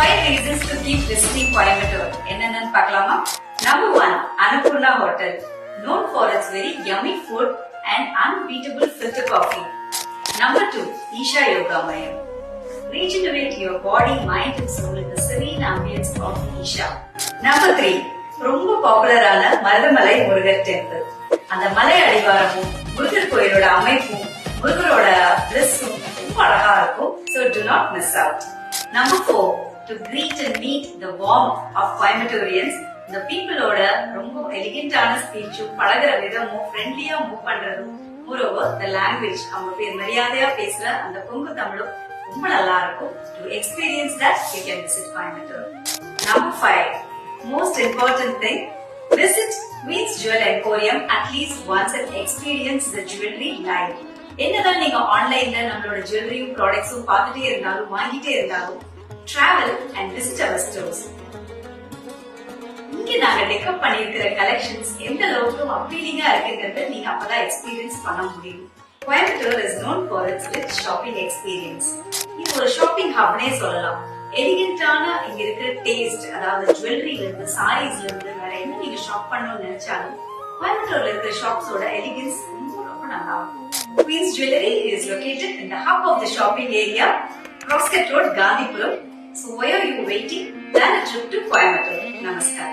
5 reasons to keep visiting Coimbatore. என்னென்னு பார்க்கலாமா? Number 1, Annapurna Hotel, known for its very yummy food and unbeatable filter coffee. Number 2, Isha Yoga Mayam. Regenerate your body, mind and soul in the serene ambience of Isha. Number 3, ரொம்ப பாப்புலரான Marudhamalai Murugar temple. அந்த மலை அடிவாரமும் முருகர் கோயிலோட அமைப்பும் முருகரோட பிளஸும் ரொம்ப அழகா இருக்கும். So do not miss out. Number 4, to greet and meet the warmth of Coimbatorians. The peopleோட ரொம்ப எலிகண்டான ஸ்பீச்சும் பழகுற விதமும் ஃப்ரெண்ட்லியா மூவ் பண்றதும் moreover the language அவங்க மரியாதையா பேசுற அந்த கொங்கு தமிழும் ரொம்ப நல்லா இருக்கும். To experience that you can visit Coimbatore. Number 5, most important thing, visit Queen's Jewel Emporium at least once and experience the jewelry live. என்னதான் நீங்க ஆன்லைன்ல நம்மளோட ஜுவல்லரியும் ப்ராடக்ட்ஸும் பார்த்துட்டே இருந்தாலும் வாங்கிட்டே இருந்தாலும் travel and visit our stores. இங்க நாங்க டெக்கப் பண்ணிருக்கிற கலெக்ஷன்ஸ் எந்த அளவுக்கு அப்பீலிங்கா இருக்குங்கிறத நீங்க அப்பதான் எக்ஸ்பீரியன்ஸ் பண்ண முடியும். Coimbatore is known for its rich shopping experience. இது ஒரு ஷாப்பிங் ஹப்னே சொல்லலாம். எலிகண்டான இங்க இருக்கிற டேஸ்ட், அதாவது ஜுவல்லரியில இருந்து சாரீஸ்ல இருந்து வேற என்ன நீங்க ஷாப் பண்ணணும்னு நினைச்சாலும் கோயம்புத்தூர்ல இருக்கிற ஷாப்ஸோட எலிகன்ஸ் ரொம்ப நல்லா இருக்கும். Queen's Jewelry is located in the hub of the shopping area, Crosscut Road, Gandhipuram. So why are you waiting? Plan a trip to Coimbatore. Namaskar.